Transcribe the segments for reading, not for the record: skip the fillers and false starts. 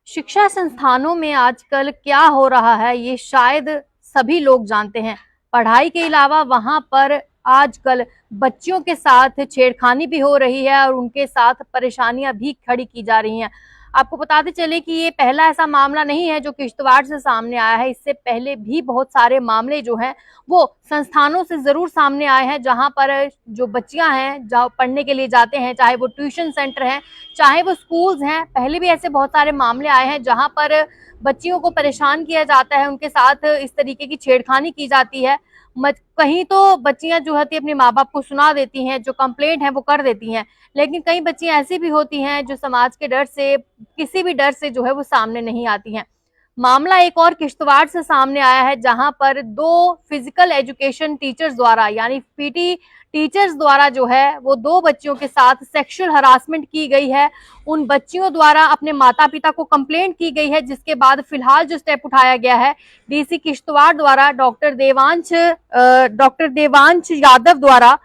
शिक्षा संस्थानों में आजकल क्या हो रहा है ये शायद सभी लोग जानते हैं। पढ़ाई के अलावा वहां पर आजकल बच्चियों के साथ छेड़खानी भी हो रही है और उनके साथ परेशानियां भी खड़ी की जा रही हैं। आपको बताते चले कि ये पहला ऐसा मामला नहीं है जो किश्तवाड़ से सामने आया है। इससे पहले भी बहुत सारे मामले जो हैं वो संस्थानों से जरूर सामने आए हैं, जहां पर जो बच्चियां हैं जहाँ पढ़ने के लिए जाते हैं, चाहे वो ट्यूशन सेंटर हैं, चाहे वो स्कूल्स हैं। पहले भी ऐसे बहुत सारे मामले आए हैं जहां पर बच्चियों को परेशान किया जाता है, उनके साथ इस तरीके की छेड़खानी की जाती है। कहीं तो बच्चियां जो होती है अपने माँ बाप को सुना देती हैं, जो कंप्लेंट है वो कर देती हैं, लेकिन कई बच्चियां ऐसी भी होती हैं जो समाज के डर से, किसी भी डर से जो है वो सामने नहीं आती हैं। मामला एक और किश्तवाड़ से सामने आया है, जहां पर दो फिजिकल एजुकेशन टीचर्स द्वारा यानी पीटी टीचर्स द्वारा जो है वो दो बच्चियों के साथ सेक्सुअल हरासमेंट की गई है। उन बच्चियों द्वारा अपने माता पिता को कंप्लेंट की गई है, जिसके बाद फिलहाल जो स्टेप उठाया गया है डीसी किश्तवाड़ द्वारा डॉक्टर देवांश यादव द्वारा,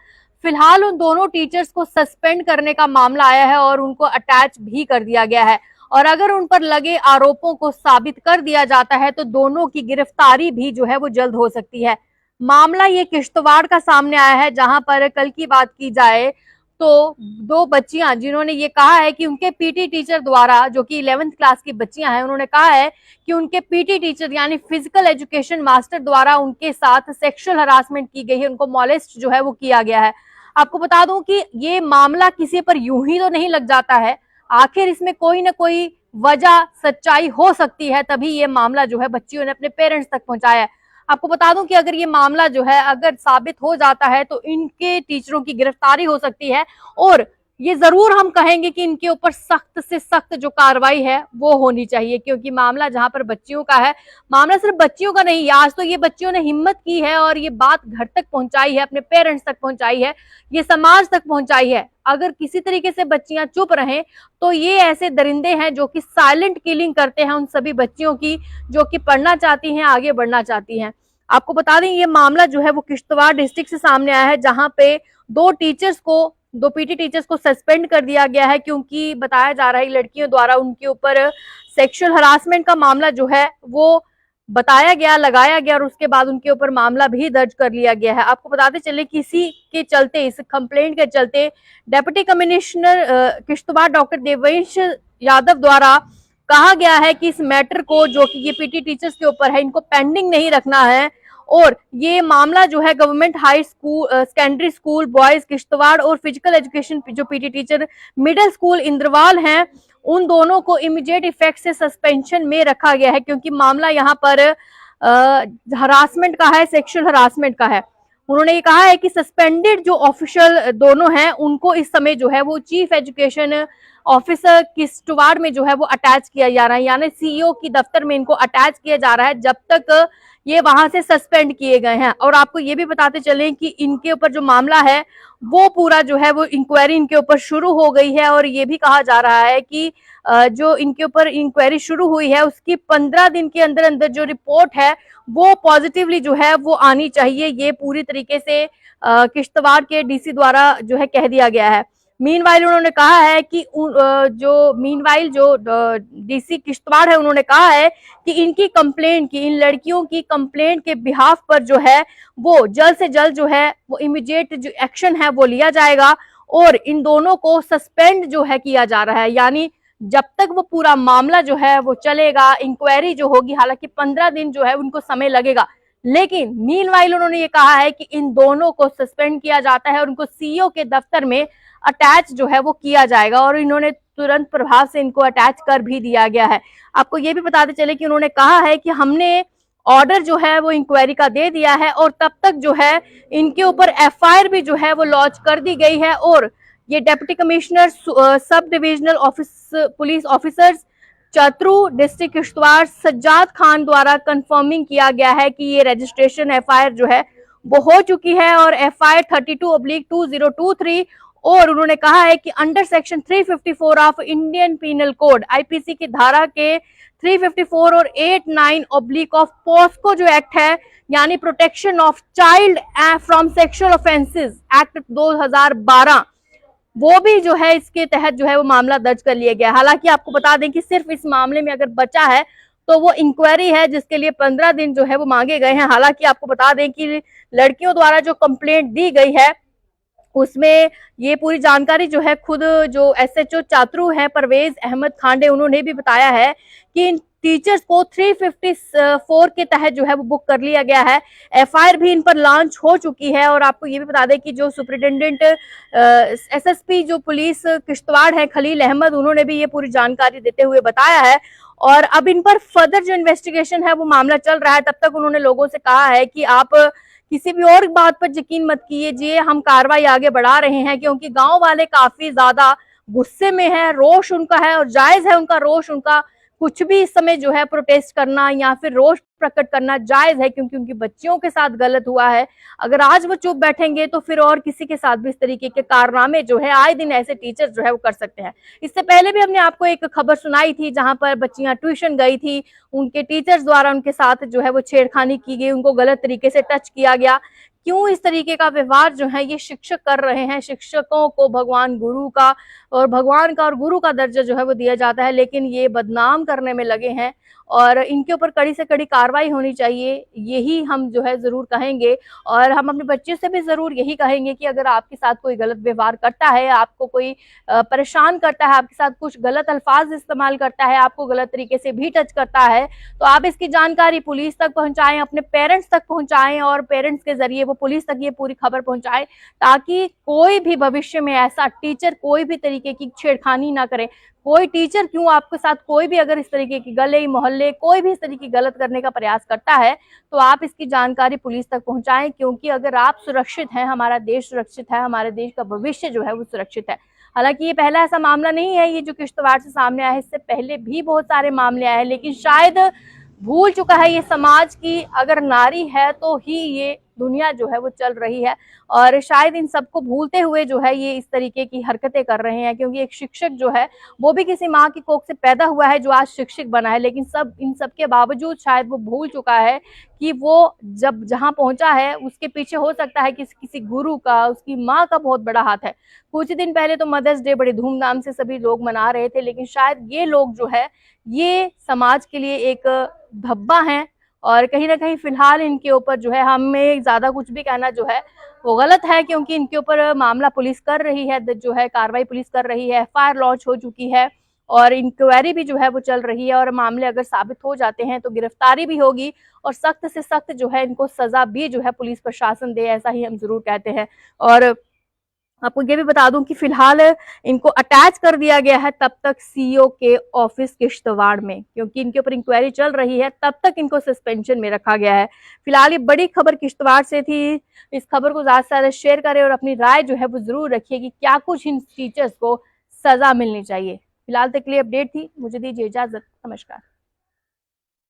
फिलहाल उन दोनों टीचर्स को सस्पेंड करने का मामला आया है और उनको अटैच भी कर दिया गया है। और अगर उन पर लगे आरोपों को साबित कर दिया जाता है तो दोनों की गिरफ्तारी भी जो है वो जल्द हो सकती है। मामला ये किश्तवाड़ का सामने आया है, जहां पर कल की बात की जाए तो दो बच्चियां जिन्होंने ये कहा है कि उनके पीटी टीचर द्वारा, जो कि 11th क्लास की बच्चियां हैं, उन्होंने कहा है कि उनके पीटी टीचर यानी फिजिकल एजुकेशन मास्टर द्वारा उनके साथ सेक्सुअल हरासमेंट की गई है, उनको मॉलेस्ट जो है वो किया गया है। आपको बता दूं कि ये मामला किसी पर यूं ही तो नहीं लग जाता है, आखिर इसमें कोई ना कोई वजह सच्चाई हो सकती है, तभी ये मामला जो है बच्चियों ने अपने पेरेंट्स तक पहुंचाया है। आपको बता दूं कि अगर ये मामला जो है अगर साबित हो जाता है तो इनके टीचरों की गिरफ्तारी हो सकती है और ये जरूर हम कहेंगे कि इनके ऊपर सख्त से सख्त जो कार्रवाई है वो होनी चाहिए, क्योंकि मामला जहां पर बच्चियों का है, मामला सिर्फ बच्चियों का नहीं, आज तो ये बच्चियों ने हिम्मत की है और ये बात घर तक पहुंचाई है, अपने पेरेंट्स तक पहुंचाई है, ये समाज तक पहुंचाई है। अगर किसी तरीके से बच्चियां चुप रहें तो ये ऐसे दरिंदे हैं जो कि साइलेंट किलिंग करते हैं उन सभी बच्चियों की जो कि पढ़ना चाहती हैं, आगे बढ़ना चाहती हैं। आपको बता दें ये मामला जो है वो किश्तवाड़ डिस्ट्रिक्ट से सामने आया है, जहां पे दो पीटी टीचर्स को सस्पेंड कर दिया गया है, क्योंकि बताया जा रहा है लड़कियों द्वारा उनके ऊपर सेक्सुअल हरासमेंट का मामला जो है वो बताया गया, लगाया गया और उसके बाद उनके ऊपर मामला भी दर्ज कर लिया गया है। आपको बताते चले कि इसी के चलते, इस कंप्लेंट के चलते deputy commissioner Kishtwar doctor Devansh Yadav द्वारा कहा गया है कि इस मैटर को, जो कि ये पीटी टीचर्स के ऊपर है, इनको पेंडिंग नहीं रखना है और ये मामला जो है government high school secondary school boys Kishtwar और फिजिकल एजुकेशन जो PT teacher middle school Indrawal हैं, उन दोनों को इमीडिएट इफेक्ट से सस्पेंशन में रखा गया है, क्योंकि मामला यहाँ पर हरासमेंट का है, सेक्सुअल हरासमेंट का है। उन्होंने ये कहा है कि सस्पेंडेड जो ऑफिशियल दोनों हैं उनको इस समय जो है वो चीफ एजुकेशन ऑफिसर किश्तवाड़ में जो है वो अटैच किया जा रहा है, यानी सीईओ की दफ्तर में इनको अटैच किया जा रहा है जब तक ये वहां से सस्पेंड किए गए हैं। और आपको ये भी बताते चलें कि इनके ऊपर जो मामला है वो पूरा जो है वो इंक्वायरी इनके ऊपर शुरू हो गई है और ये भी कहा जा रहा है कि जो इनके ऊपर इंक्वायरी शुरू हुई है उसकी 15 दिन के अंदर अंदर जो रिपोर्ट है वो पॉजिटिवली जो है वो आनी चाहिए। ये पूरी तरीके से किश्तवाड़ के डीसी द्वारा जो है कह दिया गया है। मीनवाइल उन्होंने कहा है कि जो डीसी किश्तवाड़ है उन्होंने कहा है कि इनकी कंप्लेंट की, इन लड़कियों की कंप्लेंट के बिहाफ पर जो है वो जल्द से जल्द जो है वो इमीडिएट जो एक्शन है वो लिया जाएगा और इन दोनों को सस्पेंड जो है किया जा रहा है, यानी जब तक वो पूरा मामला जो है वो चलेगा, इंक्वायरी जो होगी, हालांकि 15 दिन जो है उनको समय लगेगा, लेकिन मीनवाइल उन्होंने ये कहा है कि इन दोनों को सस्पेंड किया जाता है और उनको सीईओ के दफ्तर में अटैच जो है वो किया जाएगा और इन्होंने तुरंत प्रभाव से इनको अटैच कर भी दिया गया है। आपको ये भी बताते चले कि उन्होंने कहा है कि हमने ऑर्डर जो है वो इंक्वायरी का दे दिया है और तब तक जो है इनके ऊपर एफआईआर भी जो है वो लॉन्च कर दी गई है और ये deputy commissioner sub divisional office police officers Chatroo district Kishtwar Sajjad Khan द्वारा कंफर्मिंग किया गया है कि ये रजिस्ट्रेशन एफआईआर जो है वो हो चुकी है और एफआईआर 32/2023 और उन्होंने कहा है कि under section 354 of Indian penal code IPC की धारा के 354 और 89 ऑब्लिक ऑफ पॉस्को जो एक्ट है, यानी protection of child from sexual offences act 2012, वो भी जो है इसके तहत जो है वो मामला दर्ज कर लिया गया। हालांकि आपको बता दें कि सिर्फ इस मामले में अगर बचा है तो वो इंक्वायरी है, जिसके लिए 15 दिन जो है वो मांगे गए हैं। हालांकि आपको बता दें कि लड़कियों द्वारा जो कंप्लेंट दी गई है उसमें ये पूरी जानकारी जो है खुद जो एसएचओ चातरू है परवेज अहमद खांडे, उन्होंने भी बताया है कि इन टीचर्स को 354 के तहत जो है वो बुक कर लिया गया है। एफआईआर भी इन पर लॉन्च हो चुकी है। और आपको ये भी बता दें कि जो सुपरिटेंडेंट एसएसपी जो पुलिस किश्तवाड़ है खलील अहमद, उन्होंने भी ये पूरी जानकारी देते हुए बताया है। और अब इन पर फर्दर जो इन्वेस्टिगेशन है वो मामला चल रहा है। तब तक उन्होंने लोगों से कहा है कि आप किसी भी और बात पर यकीन मत कीजिए, हम कार्रवाई आगे बढ़ा रहे हैं, क्योंकि गांव वाले काफी ज्यादा गुस्से में है, रोष उनका है और जायज है उनका रोष। उनका कुछ भी इस समय जो है प्रोटेस्ट करना या फिर रोष प्रकट करना जायज है, क्योंकि उनकी बच्चियों के साथ गलत हुआ है। अगर आज वो चुप बैठेंगे तो फिर और किसी के साथ भी इस तरीके के कारनामे जो है आए दिन ऐसे टीचर जो है वो कर सकते हैं। इससे पहले भी हमने आपको एक खबर सुनाई थी जहां पर बच्चियां ट्यूशन गई थी, उनके टीचर्स द्वारा उनके साथ जो है वो छेड़खानी की गई, उनको गलत तरीके से टच किया गया। क्यों इस तरीके का व्यवहार जो है ये शिक्षक कर रहे हैं? शिक्षकों को भगवान गुरु का और भगवान का और गुरु का दर्जा जो है वो दिया जाता है, लेकिन ये बदनाम करने में लगे हैं और इनके ऊपर कड़ी से कड़ी कार्रवाई होनी चाहिए, यही हम जो है जरूर कहेंगे। और हम अपने बच्चे से भी जरूर यही कहेंगे कि अगर आपके साथ कोई गलत व्यवहार करता है, आपको कोई परेशान करता है, आपके साथ कुछ गलत अल्फाज इस्तेमाल करता है, आपको गलत तरीके से भी टच करता है, तो आप इसकी जानकारी पुलिस तक पहुंचाएं, अपने पेरेंट्स तक पहुंचाएं और पेरेंट्स के जरिए वो पुलिस तक ये पूरी खबर पहुंचाएं, ताकि कोई भी भविष्य में ऐसा टीचर कोई भी तरीके की छेड़खानी ना करे। कोई टीचर क्यों, आपके साथ कोई भी अगर इस तरीके की गले मोहल्ले कोई भी इस तरीके की गलत करने का प्रयास करता है तो आप इसकी जानकारी पुलिस तक पहुंचाएं, क्योंकि अगर आप सुरक्षित हैं, हमारा देश सुरक्षित है, हमारे देश का भविष्य जो है वो सुरक्षित है। हालांकि ये पहला ऐसा मामला नहीं है ये जो किश्तवाड़ से सामने आया है, इससे पहले भी बहुत सारे मामले आए हैं, लेकिन शायद भूल चुका है ये समाज की अगर नारी है तो ही ये दुनिया जो है वो चल रही है। और शायद इन सबको भूलते हुए जो है ये इस तरीके की हरकतें कर रहे हैं, क्योंकि एक शिक्षक जो है वो भी किसी माँ की कोख से पैदा हुआ है जो आज शिक्षक बना है, लेकिन इन सब के बावजूद शायद वो भूल चुका है कि वो जब जहाँ पहुंचा है उसके पीछे हो सकता है कि किसी गुरु का, उसकी माँ का बहुत बड़ा हाथ है। कुछ दिन पहले तो मदर्स डे बड़ी धूमधाम से सभी लोग मना रहे थे, लेकिन शायद ये लोग जो है ये समाज के लिए एक धब्बा है और कहीं ना कहीं फिलहाल इनके ऊपर जो है हमें ज्यादा कुछ भी कहना जो है वो गलत है, क्योंकि इनके ऊपर मामला पुलिस कर रही है, जो है कार्रवाई पुलिस कर रही है, एफआईआर लॉन्च हो चुकी है और इंक्वायरी भी जो है वो चल रही है। और मामले अगर साबित हो जाते हैं तो गिरफ्तारी भी होगी और सख्त से सख्त जो है इनको सजा भी जो है पुलिस प्रशासन दे, ऐसा ही हम जरूर कहते हैं। और आपको ये भी बता दूं कि फिलहाल इनको अटैच कर दिया गया है तब तक सीईओ के ऑफिस किश्तवाड़ में, क्योंकि इनके ऊपर इंक्वायरी चल रही है, तब तक इनको सस्पेंशन में रखा गया है। फिलहाल ये बड़ी खबर किश्तवाड़ से थी। इस खबर को ज्यादा से ज्यादा शेयर करें और अपनी राय जो है वो जरूर रखिए कि क्या कुछ इन टीचर्स को सजा मिलनी चाहिए। फिलहाल तक के लिए अपडेट थी, मुझे दीजिए इजाजत, नमस्कार।